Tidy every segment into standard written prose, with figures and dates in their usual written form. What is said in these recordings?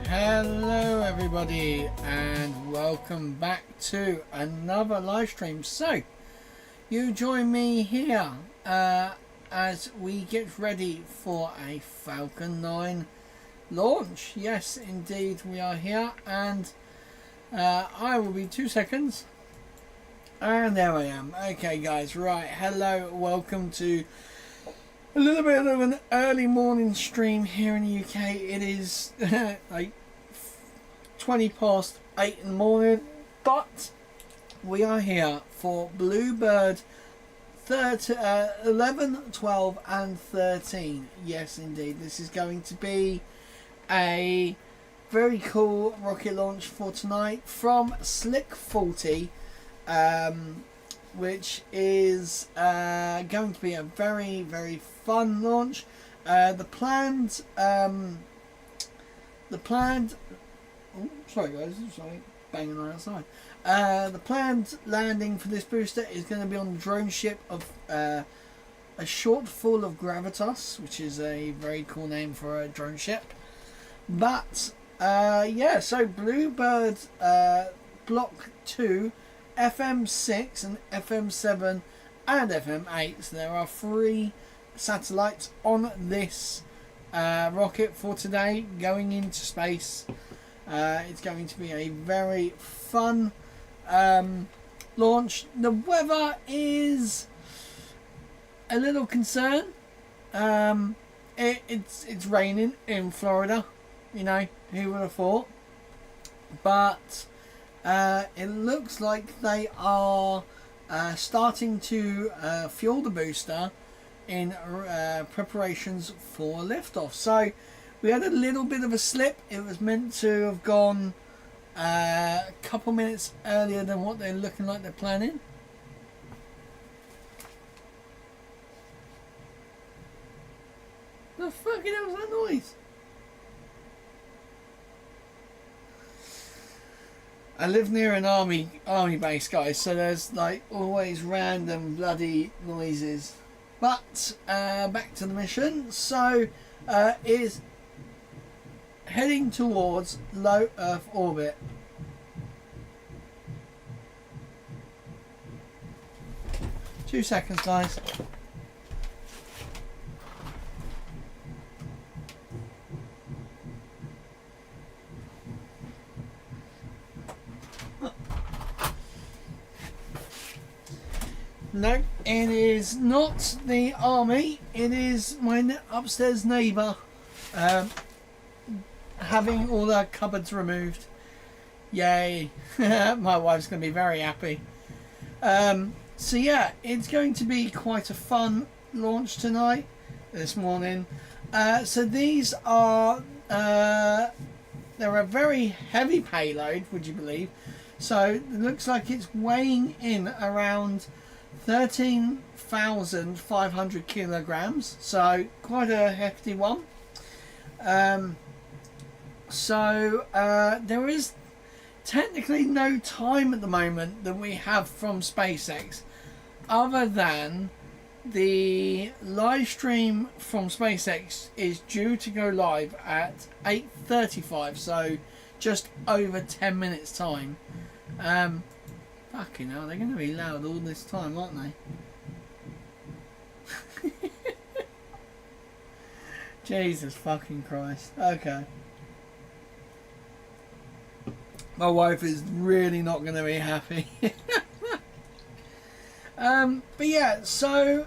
Hello everybody and welcome back to another live stream. So you join me here as we get ready for a Falcon 9 launch. Yes indeed, we are here, and I will be 2 seconds and there I am. Okay guys, right, hello, welcome to a little bit of an early morning stream here in the UK. It is like 20 past 8 in the morning, but we are here for BlueBird 11, 12 and 13. Yes indeed, this is going to be a very cool rocket launch for tonight from Slick 40, which is going to be a very, very fun launch. The planned oh, sorry guys, sorry, banging right outside. The planned landing for this booster is going to be on the drone ship of a shortfall of Gravitas, which is a very cool name for a drone ship. But yeah, so BlueBird Block 2, FM6 and FM7 and FM8. So there are 3 satellites on this rocket for today going into space. It's going to be a very fun launch. The weather is a little concern. It's raining in Florida, you know, who would have thought? But it looks like they are starting to fuel the booster in preparations for liftoff. So we had a little bit of a slip. It was meant to have gone a couple minutes earlier than what they're looking like they're planning. The fucking hell was that noise? I live near an army base, guys, so there's like always random bloody noises. But back to the mission. So is heading towards low Earth orbit. Two seconds, guys. No, it is not the army. It is my upstairs neighbour having all her cupboards removed. Yay. My wife's going to be very happy. So yeah, it's going to be quite a fun launch tonight, this morning. So these are, they're a very heavy payload, would you believe? So it looks like it's weighing in around 13,500 kilograms, so quite a hefty one. There is technically no time at the moment that we have from SpaceX, other than the live stream from SpaceX is due to go live at 8:35, so just over 10 minutes time. Fucking hell, they're going to be loud all this time, aren't they? Jesus fucking Christ. Okay. My wife is really not going to be happy. But yeah, so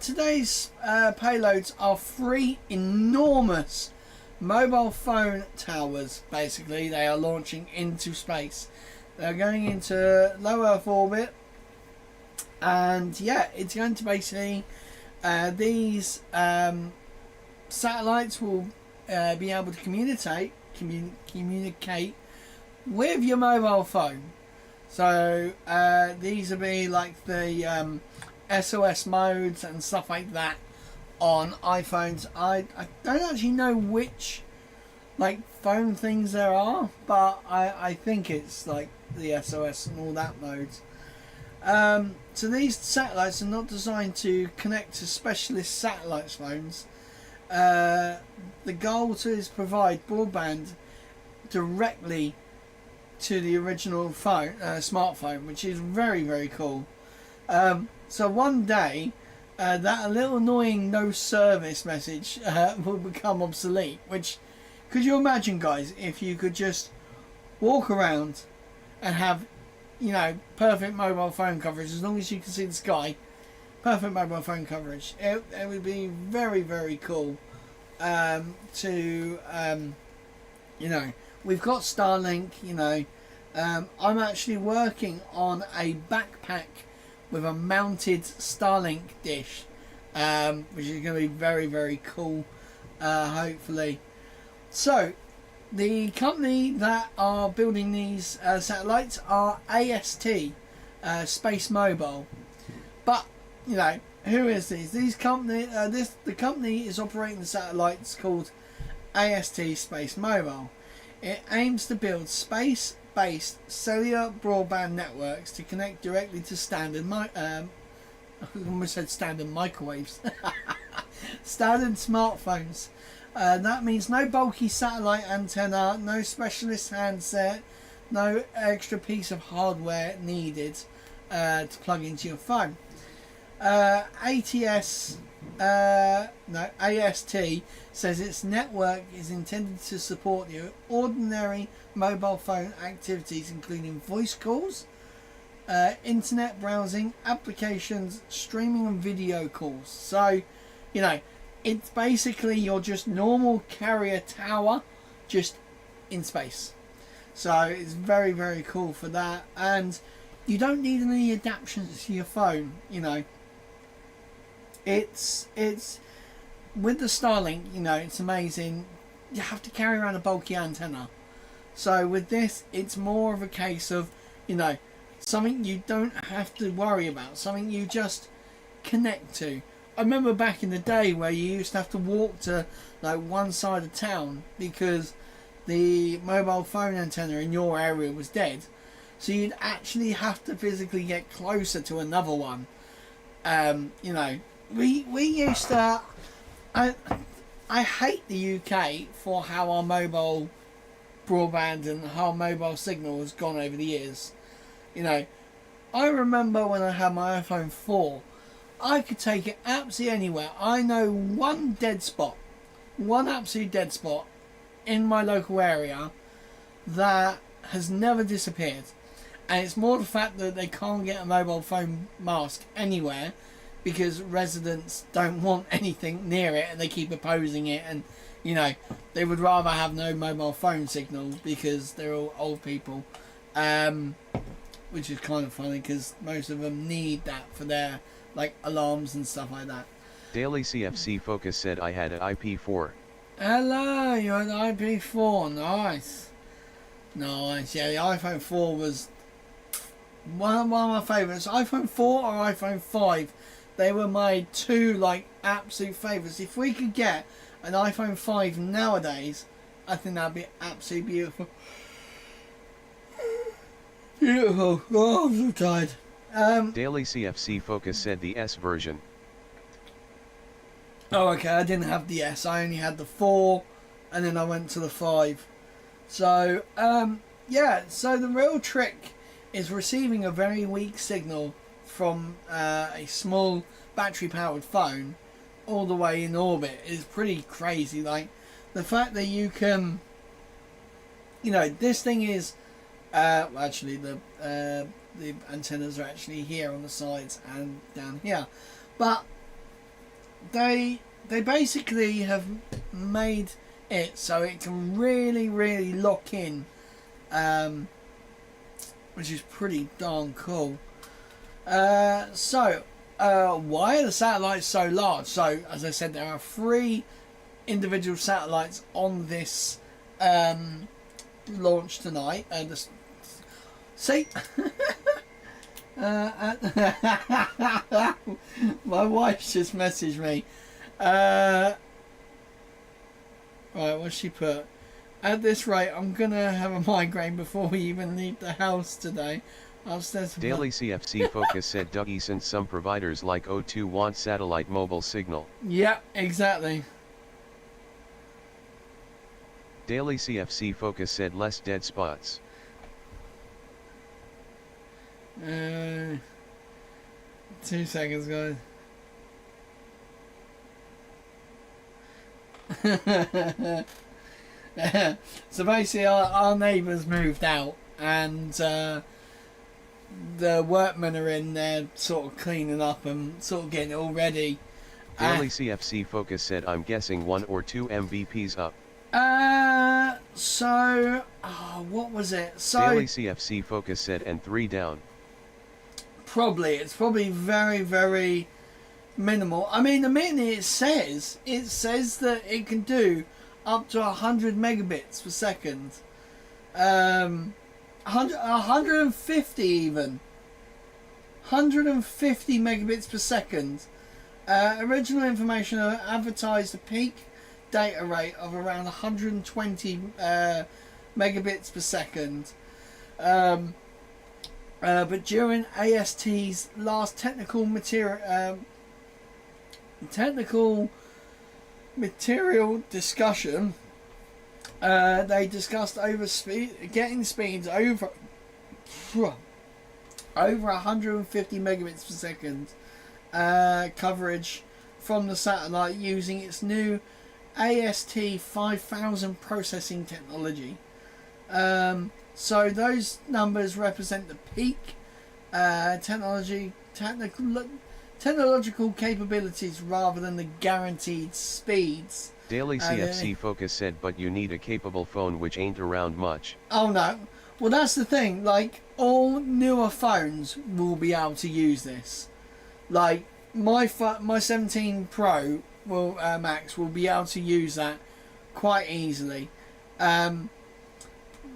today's payloads are 3 enormous mobile phone towers. Basically, they are launching into space. They're going into low Earth orbit, and yeah, it's going to basically these satellites will be able to communicate with your mobile phone. So these will be like the SOS modes and stuff like that on iPhones. I don't actually know which like phone things there are, but I think it's like the SOS and all that modes. So these satellites are not designed to connect to specialist satellite phones. The goal is to provide broadband directly to the original phone, smartphone, which is very, very cool. So one day, that little annoying no service message will become obsolete. Which, could you imagine, guys, if you could just walk around and have, you know, perfect mobile phone coverage as long as you can see the sky, perfect mobile phone coverage. It would be very, very cool. You know, we've got Starlink. You know, I'm actually working on a backpack with a mounted Starlink dish, which is going to be very, very cool. Hopefully, so. The company that are building these satellites are AST SpaceMobile. But, you know, who is these? The company is operating the satellites called AST SpaceMobile. It aims to build space-based cellular broadband networks to connect directly to standard I almost said standard microwaves. Standard smartphones. That means no bulky satellite antenna, no specialist handset, no extra piece of hardware needed to plug into your phone. AST says its network is intended to support your ordinary mobile phone activities, including voice calls, internet browsing, applications, streaming and video calls. So, you know, it's basically your just normal carrier tower, just in space. So it's very, very cool for that. And you don't need any adaptations to your phone, you know. It's with the Starlink, you know, it's amazing. You have to carry around a bulky antenna. So with this, it's more of a case of, you know, something you don't have to worry about, something you just connect to. I remember back in the day where you used to have to walk to like one side of town because the mobile phone antenna in your area was dead. So you'd actually have to physically get closer to another one. You know, we used to... I hate the UK for how our mobile broadband and how mobile signal has gone over the years. You know, I remember when I had my iPhone 4, I could take it absolutely anywhere. I know one absolute dead spot in my local area that has never disappeared. And it's more the fact that they can't get a mobile phone mast anywhere because residents don't want anything near it and they keep opposing it. And, you know, they would rather have no mobile phone signal because they're all old people. Which is kind of funny because most of them need that for their like alarms and stuff like that. Daily CFC Focus said I had an IP4. Hello, you had an IP4. Nice. Nice. Yeah, the iPhone 4 was one of my favourites. iPhone 4 or iPhone 5. They were my two like absolute favourites. If we could get an iPhone 5 nowadays, I think that'd be absolutely beautiful. Beautiful. Oh, I'm so tired. Daily CFC Focus said the S version. Oh, okay, I didn't have the S. I only had the 4, and then I went to the 5. So, yeah, so the real trick is receiving a very weak signal from a small battery-powered phone all the way in orbit is pretty crazy. Like, the fact that you can, you know, this thing is, well, actually, the antennas are actually here on the sides and down here, but they basically have made it so it can really lock in, which is pretty darn cool. So why are the satellites so large? So as I said, there are 3 individual satellites on this launch tonight. See, my wife just messaged me. Right, what's she put? At this rate, I'm gonna have a migraine before we even leave the house today. Daily CFC Focus said Dougie, since some providers like O2 want satellite mobile signal. Yeah, exactly. Daily CFC Focus said less dead spots. 2 seconds, guys. So basically our neighbours moved out, and the workmen are in there sort of cleaning up and sort of getting it all ready. Daily CFC Focus said I'm guessing 1 or 2 MVPs up. What was it? So Daily CFC Focus said and 3 down. It's probably very, very minimal. I mean, the minute it says that it can do up to 100 megabits per second. 150 even. 150 megabits per second. Original information advertised a peak data rate of around 120 megabits per second. But during AST's last technical material discussion, they discussed getting speeds over 150 megabits per second coverage from the satellite using its new AST 5000 processing technology. So those numbers represent the peak technological capabilities rather than the guaranteed speeds. Daily CFC Focus said, but you need a capable phone which ain't around much. Oh no. Well, that's the thing. Like, all newer phones will be able to use this. Like, my 17 Pro Max will be able to use that quite easily.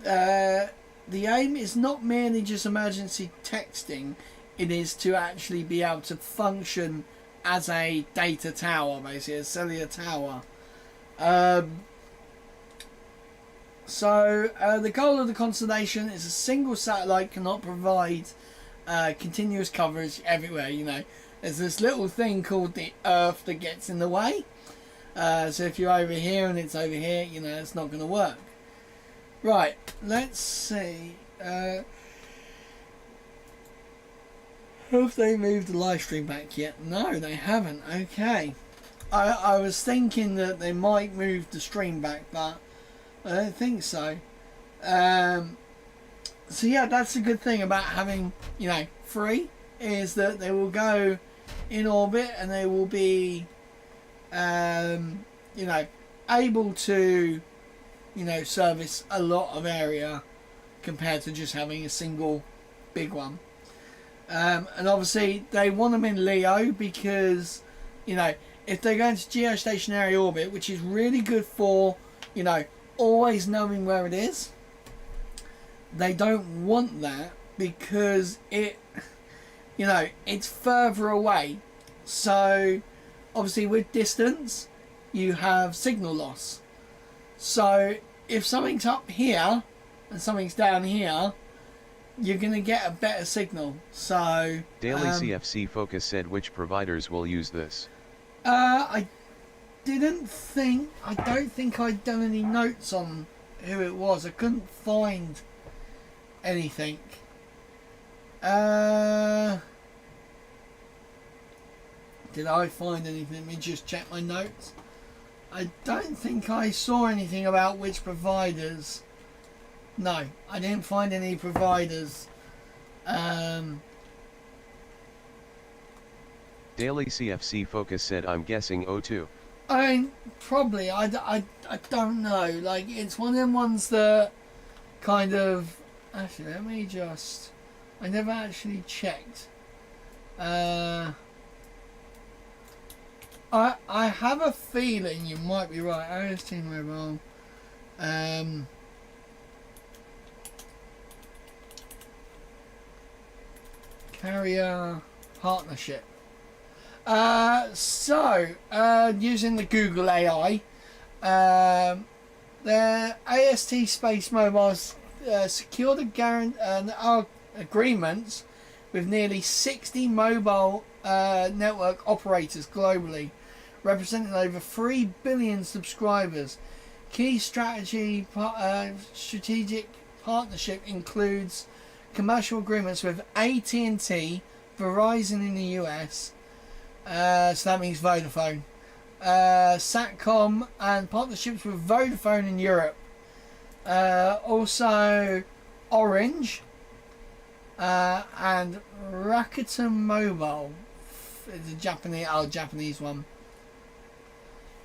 The aim is not merely just emergency texting. It is to actually be able to function as a data tower, basically a cellular tower. The goal of the constellation is a single satellite cannot provide continuous coverage everywhere. You know, there's this little thing called the Earth that gets in the way. So if you're over here and it's over here, you know, it's not going to work. Right, let's see. Have they moved the live stream back yet? No, they haven't. Okay. I was thinking that they might move the stream back, but I don't think so. So yeah, that's a good thing about having, you know, free, is that they will go in orbit and they will be, you know, able to, you know, service a lot of area compared to just having a single big one. And obviously they want them in LEO because, you know, if they're going to geostationary orbit, which is really good for, you know, always knowing where it is, they don't want that because it, you know, it's further away. So obviously with distance you have signal loss. So if something's up here and something's down here, you're going to get a better signal. So Daily CFC Focus said which providers will use this. I don't think I'd done any notes on who it was. I couldn't find anything. Did I find anything? Let me just check my notes. I don't think I saw anything about which providers. No, I didn't find any providers. Daily CFC Focus said I'm guessing O2. I mean, probably. I don't know. Like, it's one of them ones that kind of... Actually, let me just... I never actually checked. I have a feeling you might be right. AST SpaceMobile. Carrier partnership. Using the Google AI, the AST SpaceMobile secured agreements with nearly 60 mobile network operators globally, representing over 3 billion subscribers. Key strategic partnership includes commercial agreements with AT&T, Verizon in the US, so that means Vodafone, Satcom, and partnerships with Vodafone in Europe. Also Orange and Rakuten Mobile. It's a Japanese one.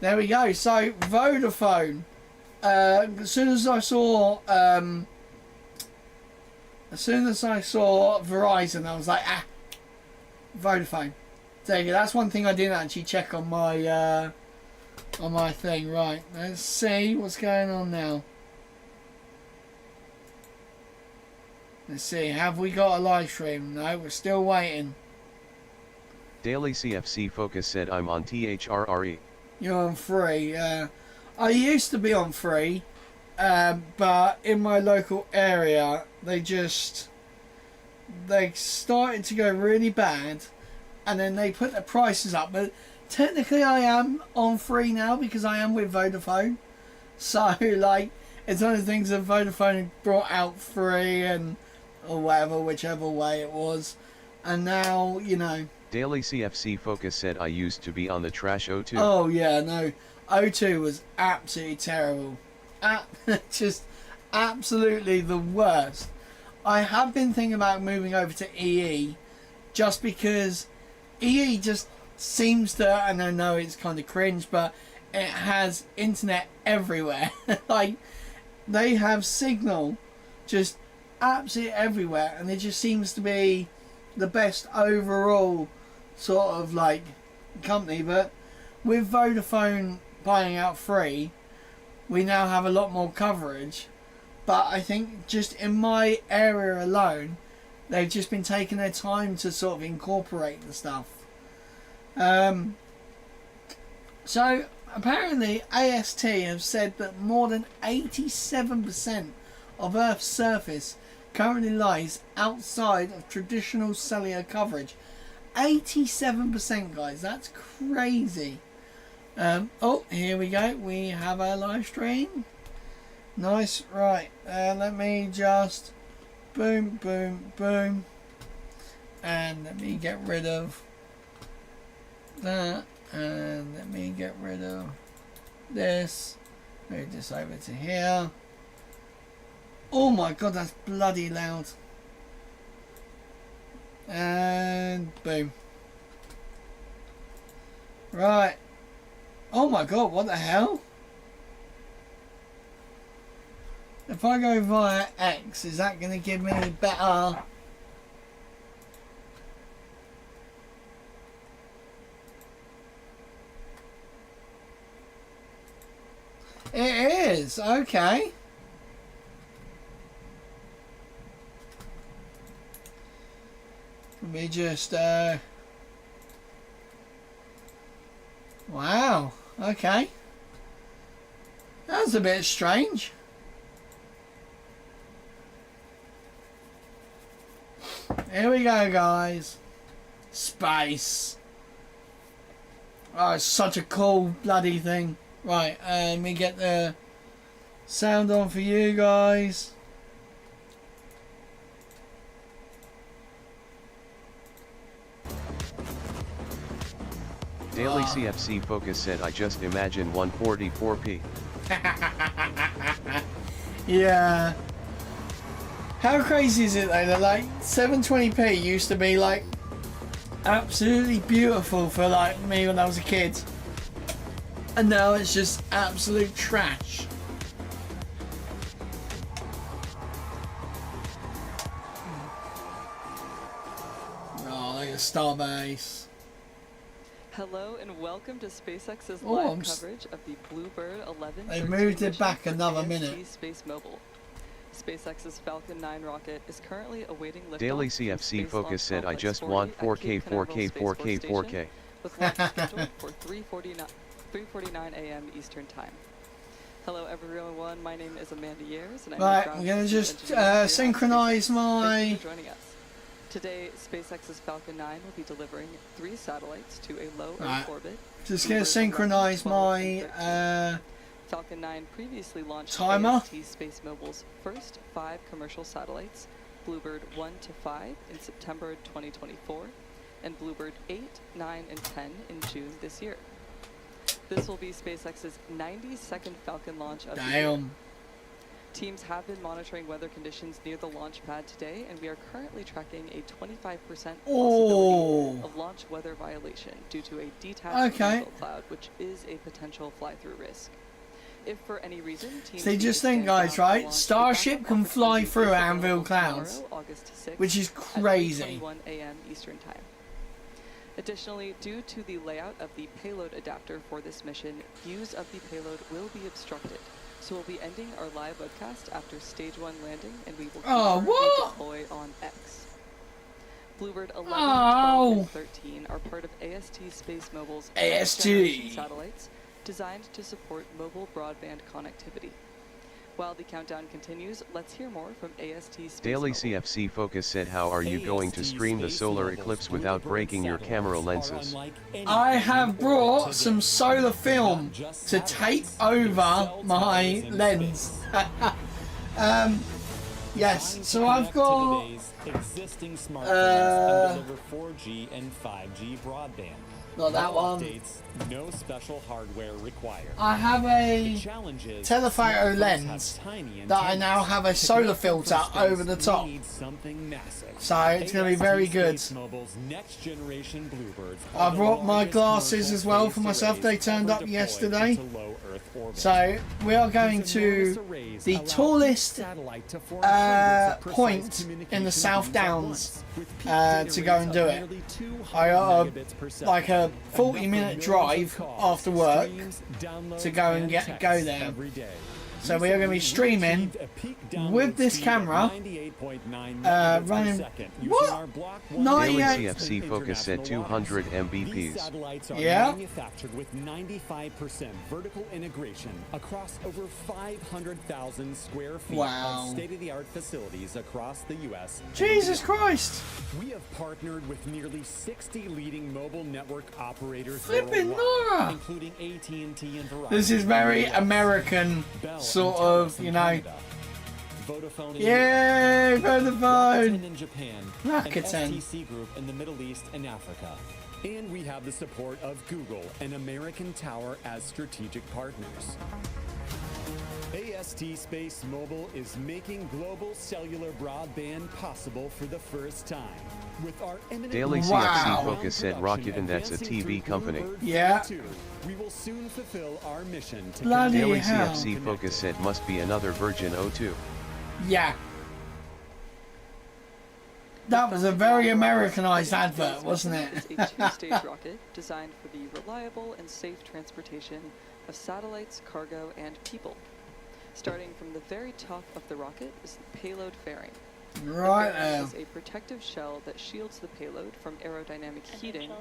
There we go. So Vodafone. As soon as I saw Verizon, I was like, Vodafone. There you go. That's one thing I didn't actually check on my thing. Right. Let's see what's going on now. Let's see. Have we got a live stream? No, we're still waiting. Daily CFC Focus said I'm on THRRE. You're on free. I used to be on free, but in my local area, they started to go really bad, and then they put the prices up. But technically, I am on free now because I am with Vodafone. So, like, it's one of the things that Vodafone brought out free or whatever, whichever way it was, and now Daily CFC Focus said I used to be on the trash O2. Oh yeah, no, O2 was absolutely terrible. Just absolutely the worst. I have been thinking about moving over to EE, just because EE just seems to, and I know it's kind of cringe, but it has internet everywhere. Like, they have signal just absolutely everywhere, and it just seems to be the best overall sort of like company. But with Vodafone buying out free, we now have a lot more coverage. But I think just in my area alone, they've just been taking their time to sort of incorporate the stuff. So apparently AST have said that more than 87% of Earth's surface currently lies outside of traditional cellular coverage. 87%, guys, that's crazy. Oh, here we go. We have our live stream. Nice. Right. Let me just boom, boom, boom, and let me get rid of that, and let me get rid of this. Move this over to here. Oh my god, that's bloody loud. And boom. Right. Oh my god, what the hell? If I go via X, is that going to give me better? It is, okay. Let me just, wow, okay. That was a bit strange. Here we go, guys. Space. Oh, it's such a cool bloody thing. Right, let me get the sound on for you guys. Daily CFC Focus said I just imagine 144p. Yeah. How crazy is it though that like 720p used to be like absolutely beautiful for like me when I was a kid, and now it's just absolute trash. Oh, like a Starbase. Hello and welcome to SpaceX's live coverage of the BlueBird 11. They've moved it back another minute. AST SpaceMobile. SpaceX's Falcon 9 rocket is currently awaiting liftoff. Daily CFC Focus said I just want 4K, 4K, 4K, 4K. With launch scheduled for 3:49 a.m. Eastern Time. Hello everyone, my name is Amanda Years, and I'm going to just synchronize my... Thank you for joining us. Today, SpaceX's Falcon 9 will be delivering 3 satellites to a low Earth orbit. Just going to synchronize my Falcon 9 previously launched Timer. AST SpaceMobile's first 5 commercial satellites, BlueBird 1 to 5 in September 2024, and BlueBird 8, 9, and 10 in June this year. This will be SpaceX's 92nd Falcon launch of the year. Damn. Teams have been monitoring weather conditions near the launch pad today, and we are currently tracking a 25% possibility of launch weather violation due to a detached neutral cloud, which is a potential fly-through risk. If for any reason, teams So just think, guys, right? Starship can fly through Anvil clouds, August 6th, which is crazy. At 9:21 a.m. Eastern Time. Additionally, due to the layout of the payload adapter for this mission, views of the payload will be obstructed. So we'll be ending our live webcast after stage 1 landing, and we will deploy on X. BlueBird 11, 12, and 13 are part of AST SpaceMobile's next-generation satellites designed to support mobile broadband connectivity. While the countdown continues, let's hear more from AST SpaceMobile. Daily CFC Focus said, how are you going to stream the solar eclipse without breaking your camera lenses? I have brought some solar film to tape over my lens. Yes, so I've got existing smartphones and deliver 4G and 5G broadband. Not that one. Updates, no special hardware required. I have a telephoto lens that I now have a solar filter over the top. So it's going to be very good. I brought my glasses as well for myself. They turned up yesterday. So we are going to the tallest point in the South Downs to go and do it. I got like a 40-minute drive after work to go and go there. So we are going to be streaming with this camera running what? 98. Daily CFC Focus said 200 Mbps. Yeah. Manufactured with 95% vertical integration across over 500,000 square feet of state-of-the-art facilities across the U.S. Jesus Christ! We have partnered with nearly 60 leading mobile network operators Flipping worldwide, Nora! including AT&T and Verizon. This is very American sort of, you know. Vodafone Yay, Vodafone! in Japan, Rakuten. and STC Group in the Middle East and Africa. And we have the support of Google and American Tower as strategic partners. AST SpaceMobile is making global cellular broadband possible for the first time. With our Daily CFC Focus said Rocket, and that's a TV company. Yeah. We will soon fulfill our mission to Bloody Daily hell. CFC Focus said must be another Virgin 02. Yeah. That was a very Americanized advert, wasn't it? It's a two-stage rocket designed for the reliable and safe transportation of satellites, cargo, and people. Starting from the very top of the rocket is the payload fairing. Right The fairing there. is a protective shell that shields the payload from aerodynamic heating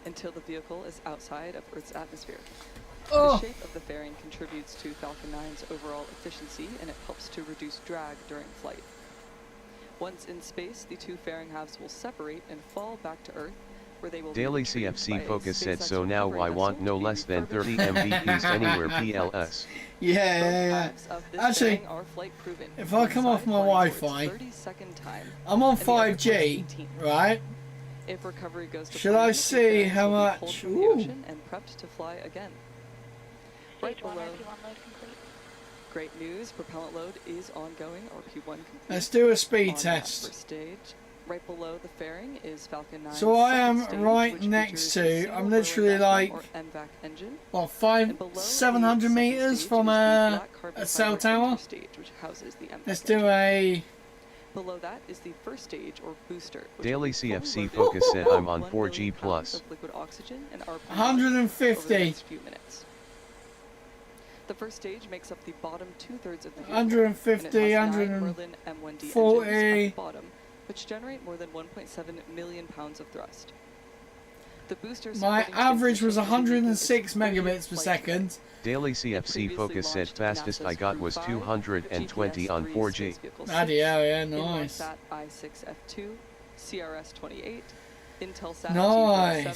until the vehicle is outside of Earth's atmosphere. Oh. The shape of the fairing contributes to Falcon 9's overall efficiency, and it helps to reduce drag during flight. Once in space, the two fairing halves will separate and fall back to Earth, where they will Daily be retrieved by CFC a Focus said, SpaceX so now recovery I want vessel no to be less than 30 refurbished. Mbps anywhere PLS. Yeah. Halves of this Actually, fairing are flight-proven. if I come off my Inside flight Wi-Fi, for its 30-second time, I'm on and the other 5G, 18. right? If recovery goes to Shall plan, I the see fairings how will be pulled much? from the Ooh. ocean and prepped to fly again. Right below. Great news, propellant load is ongoing, RP1 complete. Let's do a On speed that test. first stage. Right below the fairing is Falcon 9. So I am right next to, I'm literally like, engine. what, And below 700 the meters stage from is the a black carbon cell fiber tower? interstage, which houses the MVAC Let's do engine. a, Below that is the first stage, or booster. which Daily will be fully CFC loaded Focus with said, I'm on 1 4G million pounds plus. of liquid oxygen and RP over the 150, next few minutes. The first stage makes up the bottom two-thirds of the vehicle, 150, and it has 9 Merlin M1D 140. engines at the bottom, which generate more than 1.7 million pounds of thrust. The booster My supporting average space was station vehicle 106 is 30 megabits per flight second. Daily CFC previously Focus said launched fastest I NASA's got Crew was 5, 220 on GPS-3 4G. Space Vehicle Bloody 6, hell, yeah, nice. Inmarsat I6F2, CRS-28, Intelsat Nice.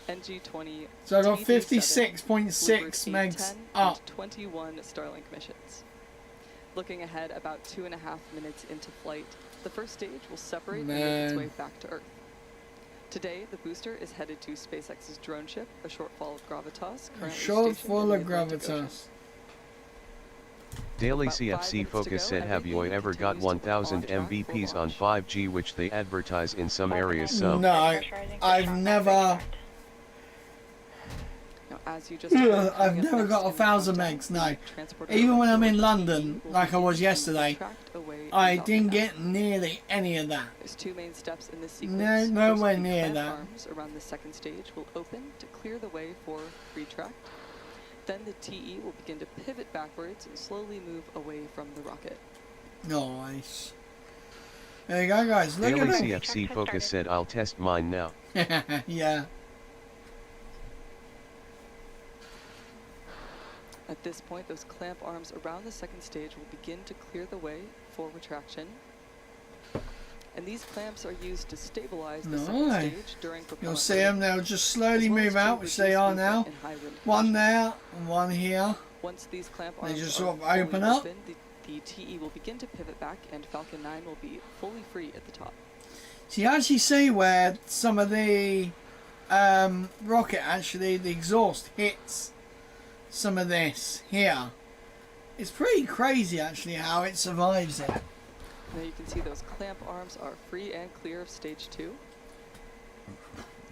G37, NG-20, So I got TD-7, 56.6 BlueBird megs 10, up. and 21 Starlink missions. Looking ahead about 2.5 minutes into flight, the first stage will separate and make its way back to Earth. Today, the booster is headed to SpaceX's drone ship, a shortfall of Gravitas, currently Short stationed full in of the Atlantic Ocean. gravitas. Daily About 5 CFC minutes to Focus go, said, have you everything ever got continues to look 1000 on track for MVPs on launch. 5G which they advertise in some areas? No, So I've never. Now, as you just heard, I've coming up never next got in the 1,000 countdown, megs, no. the transporter Even when I'm in TE London, will like I begin was to yesterday, retract away I from didn't Falcon 9. get nearly any of that. There's two main steps in this No, sequence. nowhere First, the near clamp that. arms around the second stage will open to clear the way for retract. Then the TE will begin to pivot backwards and slowly move away from the rocket. Nice. There you go, guys. Look Daily at CFC Focus said, I'll test mine now. it. Yeah. At this point, those clamp arms around the second stage will begin to clear the way for retraction. And these clamps are used to stabilize the second Nice. stage during propellant You'll see loading, them. They'll just slowly as well as move to out, which they reduce are movement now. in high wind One conditions. there and one here. Once these clamp They arms just are sort of fully open up. open, the TE will begin to pivot back and Falcon 9 will be fully free at the top. So you actually see where some of the rocket, actually, the exhaust hits some of this here. It's pretty crazy, actually, how it survives it. Now you can see those clamp arms are free and clear of stage 2.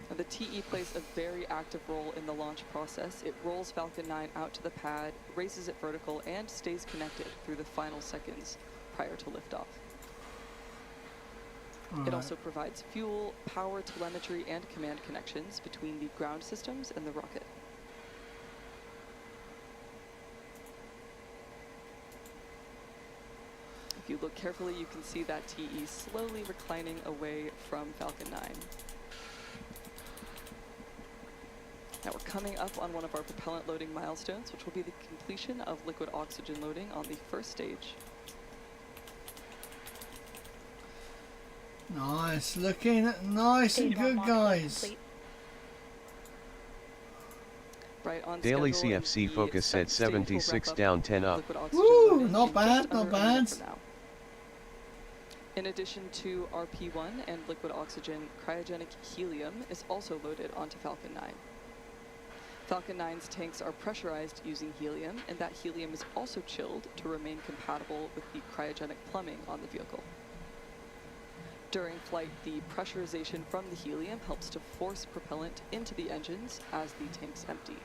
Now the TE plays a very active role in the launch process. It rolls Falcon 9 out to the pad, raises it vertical, and stays connected through the final seconds prior to liftoff. It also provides fuel, power, telemetry, and command connections between the ground systems and the rocket. If you look carefully, you can see that TE slowly reclining away from Falcon 9. Now we're coming up on one of our propellant loading milestones, which will be the completion of liquid oxygen loading on the first stage. Nice, looking nice and good, guys. Right on Daily schedule, and CFC the Focus said second stage will 76 wrap up down 10 up. liquid oxygen Woo, loading not in bad, just not under a minute bad. from now. In addition to RP1 and liquid oxygen, cryogenic helium is also loaded onto Falcon 9. Falcon 9's tanks are pressurized using helium, and that helium is also chilled to remain compatible with the cryogenic plumbing on the vehicle. During flight, the pressurization from the helium helps to force propellant into the engines as the tanks empty.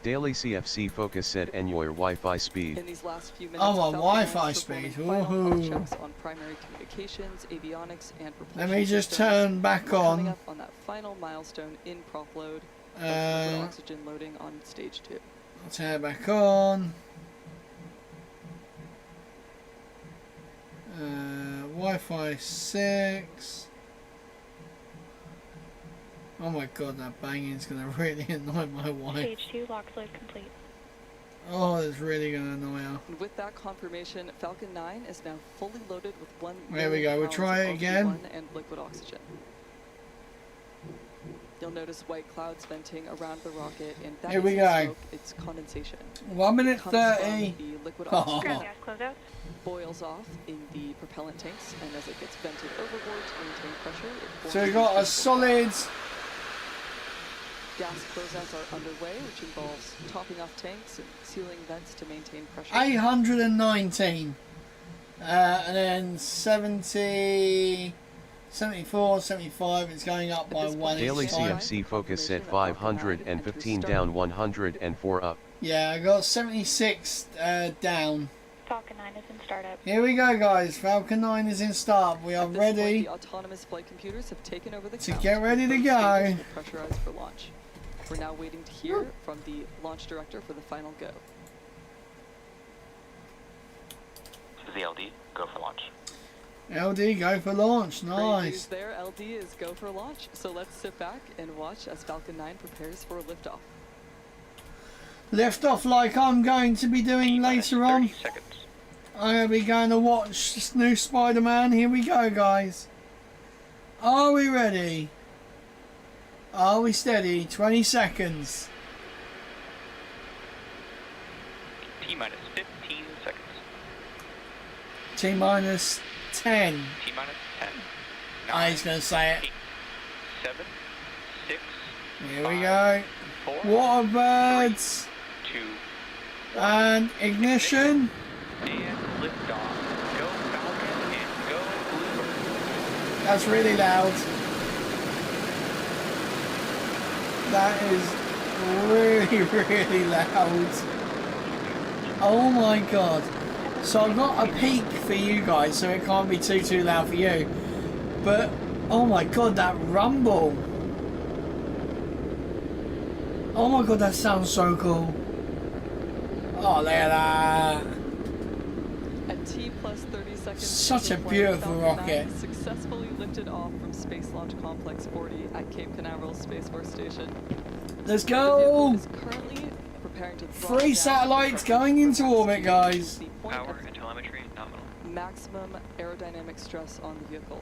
Daily CFC Focus said, and your Wi-Fi In speed. these last few minutes, Oh, Falcon 9 Wi-Fi is performing speed. final health Woohoo. checks on primary communications, avionics, and propulsion Let me just systems. turn back We're coming on. up on that final milestone in prop load of liquid Uh, oxygen loading on stage 2. I'll turn it back on. Wi-Fi 6. Oh my god, that banging's gonna really annoy my wife. Stage 2 lock load complete. Oh, it's really gonna annoy her. And with that confirmation, Falcon 9 is now fully loaded with 1 There we go, we'll try it again. and liquid oxygen. You'll notice white clouds venting around the rocket, and that Here we isn't go. smoke, it's condensation. 1 minute It comes from 30. the liquid Oh. oxygen Ground that gas closeout. boils off in the propellant tanks, and as it gets vented overboard to maintain pressure, it So we forms got a visible solid. clouds. Gas closeouts are underway, which involves topping off tanks and sealing vents to maintain pressure. 819. And then 70, 74, 75. It's going up by this 1 point, Daily each time. CFC Focus said 515 down 104 up. Yeah, I got 76 down. Falcon 9 is in startup. Here we go, guys. Falcon 9 is in start. We are At this point, ready. the autonomous flight computers have taken over the to count, get ready with to both go. stages will pressurize for launch. We're now waiting to hear from the launch director for the final go. This is the LD. Go for launch. LD, go for launch. Great news Nice. there, LD is go for launch. So let's sit back and watch as Falcon 9 prepares for liftoff. Lift off like I'm going to be doing later on. 30 seconds. I'm going to be going to watch this new Spider-Man. Here we go, guys. Are we ready? Are we steady? 20 seconds. T-minus 15 seconds. T-minus 10. T-minus 10. I was going to say it. 8, 7, 6, Here we go. 4, Waterbirds. 2, And ignition. and liftoff. Go Falcon and go BlueBird. That's really loud. That is really, really loud. Oh my god. So I've got a peak for you guys, so it can't be too loud for you. But, oh my god, that rumble. Oh my god, that sounds so cool. Oh, look at that. At T plus 30 seconds, Such a into flight, beautiful Falcon rocket. 9 successfully lifted off from Space Launch Complex 40 at Cape Canaveral Space Force Station. Let's The vehicle go. is currently preparing to throttle 3 down satellites to going into orbit, the guys. point Power of and telemetry nominal. maximum aerodynamic stress on the vehicle.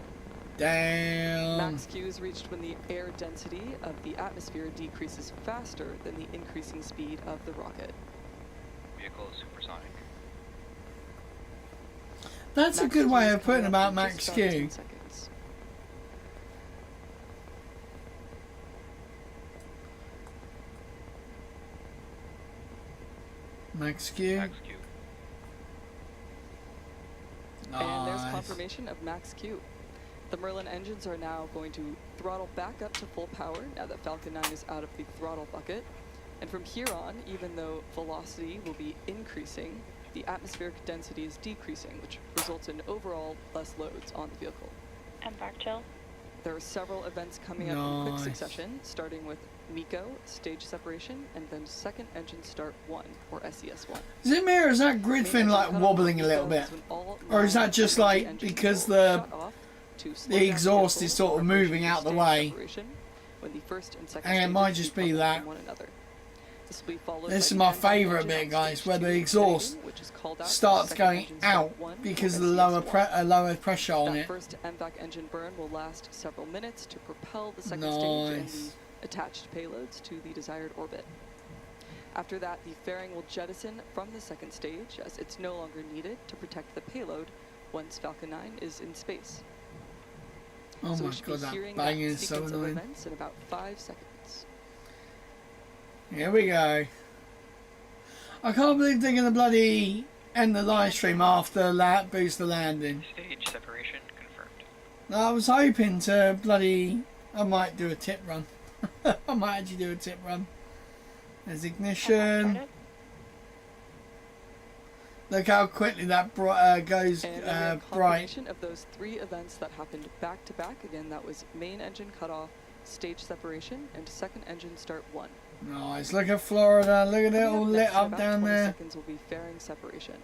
Damn. Max Q is reached when the air density of the atmosphere decreases faster than the increasing speed of the rocket. Vehicle is supersonic. That's a Max good Q way is of putting coming about up in Max just about Q. 10 seconds. Max Q. Max Q. And there's Nice. confirmation of Max Q. The Merlin engines are now going to throttle back up to full power now that Falcon 9 is out of the throttle bucket. And from here on, even though velocity will be increasing, the atmospheric density is decreasing, which results in overall less loads on the vehicle. Embark chill. There are several events coming up in quick Nice. succession, starting with MECO, stage separation, and then second engine start 1, or SES1. Is it me or is that grid Main fin engine like cutoff wobbling a will little be bit? when all Or is that 9 just of like engines because will the shut off to slow the down exhaust vehicle is sort of for moving approaching out the stage way? separation when the first and second And it stages might just be decouple that. from one another. This will be followed This by is the my engine favourite engine bit, on guys, stage where the 2 exhaust igniting, which is called out for starts second going engine start out 1 because or of the lower SES1. lower pressure on That it. first MVAC engine burn will last several minutes to propel the second stage and Nice. the attached payloads to the desired orbit. After that, the fairing will jettison from the second stage as it's no longer needed to protect the payload once Falcon 9 is in space. Oh So my we should god, be that hearing banging that is so sequence of annoying. events in about 5 seconds. Here we go. I can't believe they're gonna bloody end the live stream after booster landing. Stage separation confirmed. I was hoping to bloody. I might do a tip run. I might actually do a tip run. There's ignition. Started. Look how quickly that goes And we have bright. confirmation of those 3 events that happened back to back. Again, that was main engine cutoff, stage separation, and second engine start 1. Nice. Look at Florida. Look at it Coming all up lit next in up about down 20 there. seconds will be fairing separation.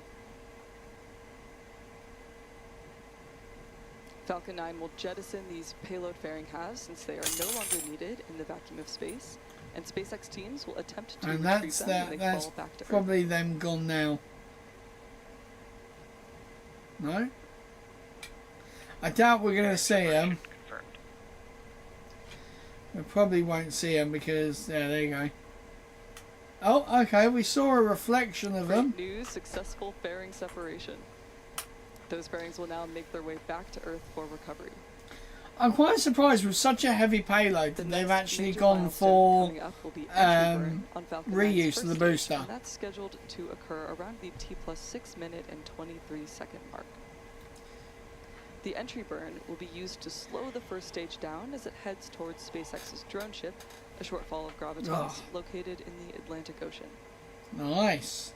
Falcon 9 will jettison these payload fairing halves since they are no longer needed in the vacuum of space, and SpaceX teams will attempt to And retrieve that's them when that. they That's fall back to Earth. probably them gone now. No. I doubt we're gonna see them. Confirmed. We probably won't see them because yeah, there you go. Oh, okay. We saw a reflection of them. Great news, successful fairing separation. Those fairings will now make their way back to Earth for recovery. I'm quite surprised with such a heavy payload The that they've next actually major gone milestone for coming up will be entry um, burn on Falcon 9's reuse first of the stage, booster. and that's scheduled to occur around the T plus 6 minute and 23 second mark. The entry burn will be used to slow the first stage down as it heads towards SpaceX's drone ship, a short fall of gravitas Ugh. located in the Atlantic Ocean. Nice.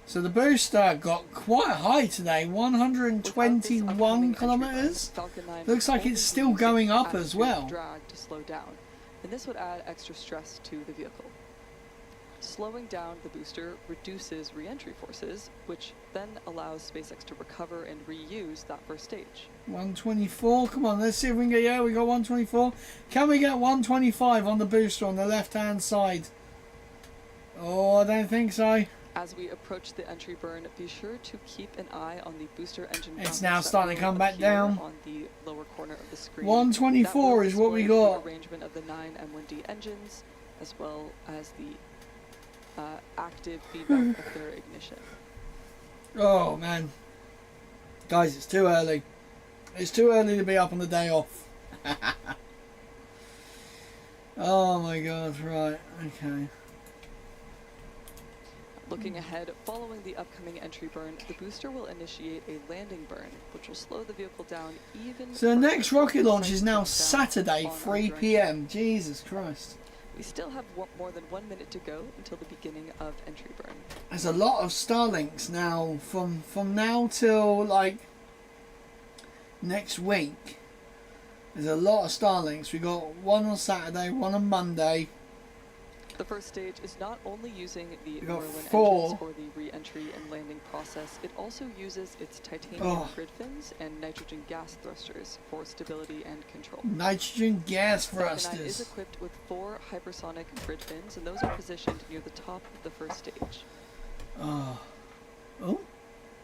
So the booster got quite high today, Without this 121 upcoming entry burn, kilometers. Falcon 9 Looks would like only it's be still using going up as atmospheric well. drag to slow down, and this would add extra stress to the vehicle. Slowing down the booster reduces re-entry forces, which then allows SpaceX to recover and reuse that first stage. 124. Come on, let's see if we can get. Yeah, we got 124. Can we get 125 on the booster on the left-hand side? Oh, I don't think so. As we approach the entry burn, be sure to keep an eye on the booster engine. It's graphics now that starting to will come back appear down. on the lower corner of the screen. 124 is what we got. The arrangement of the 9 M1D engines, as well as the active feedback of their ignition. Oh man, guys, it's too early. It's too early to be up on the day off. Oh my god, right, okay. Looking ahead, following the upcoming entry burn, the booster will initiate a landing burn, which will slow the vehicle down even So the further next rocket launch is now down Saturday, on our 3 drone. p.m. Jesus Christ. We still have more than 1 minute to go until the beginning of entry burn. There's a lot of Starlinks now, from now till like next week. There's a lot of Starlinks. We got one on Saturday, one on Monday. The first stage is not only using the We got Merlin 4. engines for the re-entry and landing process, it also uses its titanium grid fins and nitrogen gas thrusters for stability and control. Nitrogen gas Falcon 9 is thrusters. equipped with 4 hypersonic grid fins, and those are positioned near the top of the first stage. Oh,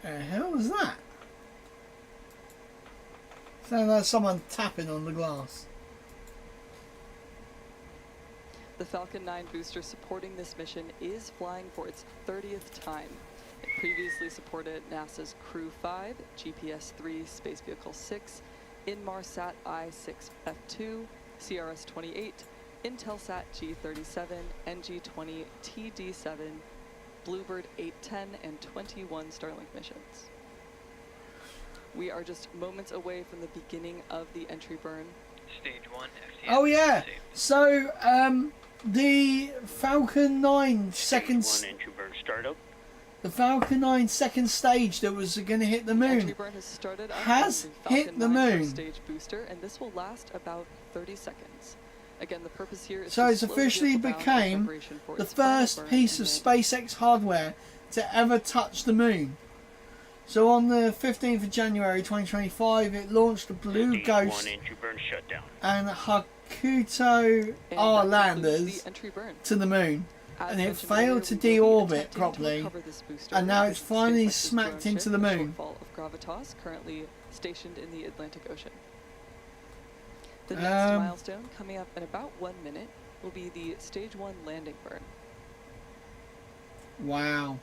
the hell was that? Sounded like someone tapping on the glass. The Falcon 9 booster supporting this mission is flying for its 30th time. It previously supported NASA's Crew 5, GPS-3 Space Vehicle 6, Inmarsat I-6F2, CRS-28, Intelsat G37, NG-20, TD-7, BlueBird 810, and 21 Starlink missions. We are just moments away from the beginning of the entry burn. Stage 1, FTS. Oh yeah. Safe. So the Falcon 9 second, entry burn startup. the Falcon 9 second stage that was going to hit the Entry moon burn has started up has on the hit Falcon the 9 moon. first stage booster, and this will last about 30 seconds. Again, the purpose here is So to it's slow the officially vehicle down in became preparation for the its final first burn piece and of landing. SpaceX hardware to ever touch the moon. So on the 15th of January 2025, it launched the Blue Stage Ghost 1 entry burn shutdown. and Hakuto And R that concludes landers the entry burn. to the moon, As and it mentioned failed earlier, to we will be deorbit attempting to properly, recover this booster and now with it's finally SpaceX's smacked drone into ship, the the moon. Shortfall of Gravitas, currently stationed in the Atlantic Ocean. The next milestone, coming up in about 1 minute, will be the Stage 1 landing burn. Wow.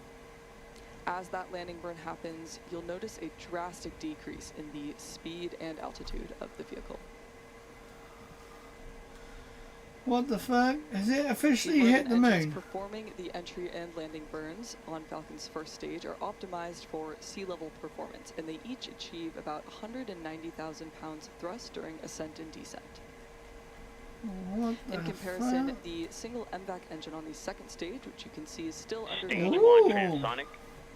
As that landing burn happens, you'll notice a drastic decrease in the speed and altitude of the vehicle. What the fuck? Has it officially Merlin hit the engines moon? performing the entry and landing burns on Falcon's first stage are optimized for sea level performance, and they each achieve about 190,000 pounds of thrust during ascent and descent. What the In comparison, fuck? the single MVAC engine on the second stage, which you can see is still under Stage the 1 Ooh. transonic.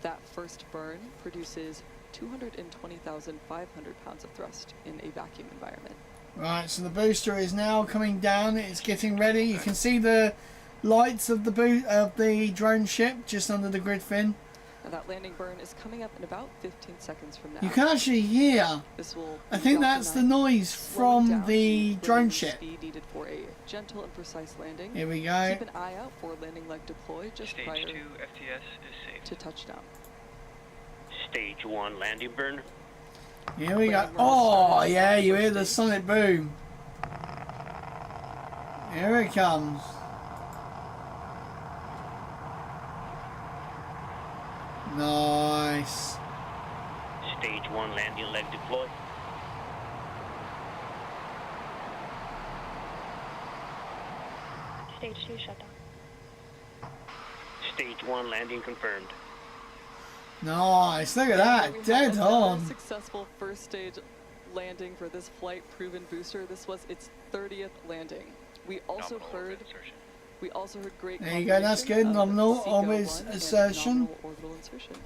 that first burn produces 220,500 pounds of thrust in a vacuum environment. Right, so the booster is now coming down. It's getting ready. You can see the lights of the drone ship just under the grid fin. Now that landing burn is coming up in about 15 seconds from now. You can actually hear. This will I be think Falcon that's the 9 noise slowing from down the drone minimum ship. speed needed for a gentle and precise landing. Here we go. Keep an eye out for landing leg deploy just Stage prior 2, FTS is safe. to touchdown. Stage 1 landing burn. Here we go. Oh yeah, you hear the sonic boom. Here it comes. Nice. Stage 1 landing leg deploy. Stage 2 shutdown. Stage 1 landing confirmed. Nice. Look at We that. have Dead another on. successful first stage landing for this flight proven booster. This was its 30th landing. We also Nominal heard insertion. great There you go, that's good. confirmation of Nominal Seco always 1 and assertion. nominal orbital insertion.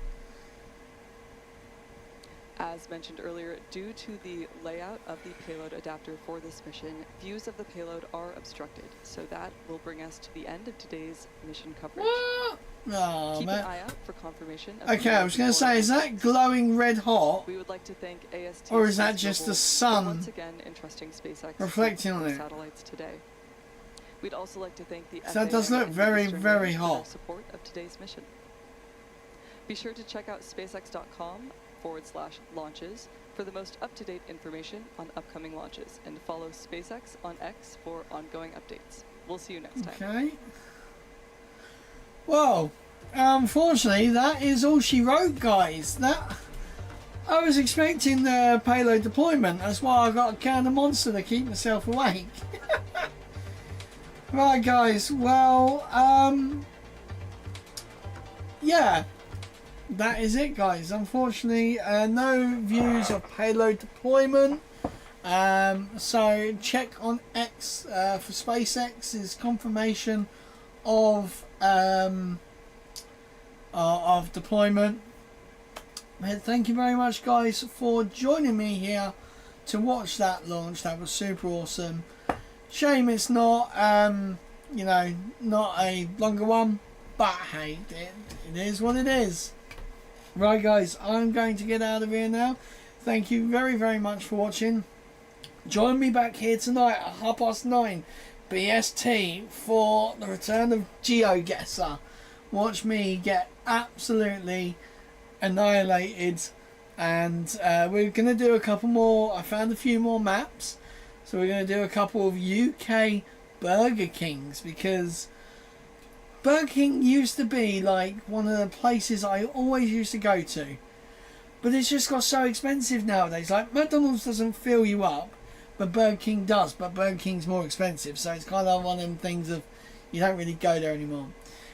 As mentioned earlier, due to the layout of the payload adapter for this mission, views of the payload are obstructed. So that will bring us to the end of today's mission coverage. What? Oh, Keep an man. eye out for confirmation of the Okay, I was going to say, is that glowing red hot? We would like to thank AST Or is that just the SpaceMobile sun for once again entrusting SpaceX reflecting with on it? satellites today. We'd also like to thank the So that does FAA look and very, Eastern very Range for their hot. support of today's mission. Be sure to check out spacex.com/launches for the most up-to-date information on upcoming launches, and follow SpaceX on X for ongoing updates. We'll see you next time. Okay. Well, unfortunately, that is all she wrote, guys. I was expecting the payload deployment. That's why I got a can of Monster to keep myself awake. Right, guys. Well, yeah. That is it, guys. Unfortunately, no views of payload deployment. So check on X for SpaceX's confirmation of deployment. Thank you very much, guys, for joining me here to watch that launch. That was super awesome. Shame it's not, you know, not a longer one, but hey, it is what it is. Right, guys, I'm going to get out of here now. Thank you very, very much for watching. Join me back here tonight at 9:30 BST for the return of GeoGuessr. Watch me get absolutely annihilated, and we're going to do a couple more. I found a few more maps, so we're going to do a couple of UK Burger Kings, because Burger King used to be like one of the places I always used to go to, but it's just got so expensive nowadays. Like McDonald's doesn't fill you up, but Burger King does, but Burger King's more expensive, so it's kind of one of them things of you don't really go there anymore.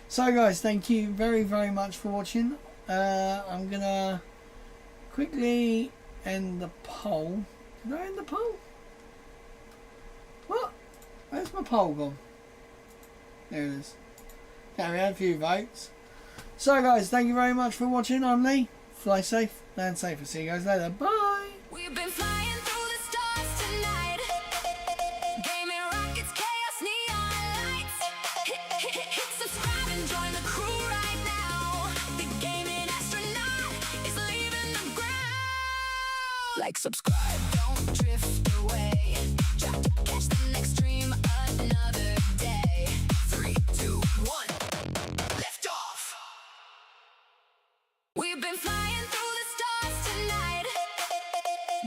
So guys, thank you very, very much for watching. I'm gonna quickly end the poll. Did I end the poll? What? Where's my poll gone? There it is. Okay, we had a few votes. So guys, thank you very much for watching. I'm Lee. Fly safe, land safe. I'll see you guys later. Bye. We've been flying through the stars tonight. Gaming rockets, chaos, neon lights. Hit subscribe and join the crew right now. The gaming astronaut is leaving the ground. Like, subscribe, don't drift away. Catch the next stream another day. 3, 2, 1, lift off. We've been flying through the stars tonight.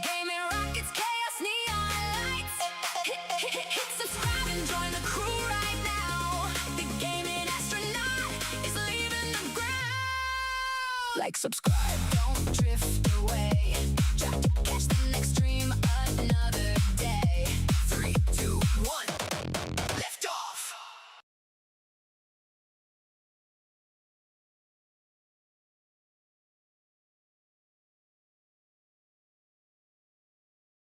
Gaming rockets, chaos, neon lights. Hit subscribe and join the crew right now. The gaming astronaut is leaving the ground. Like, subscribe, don't drift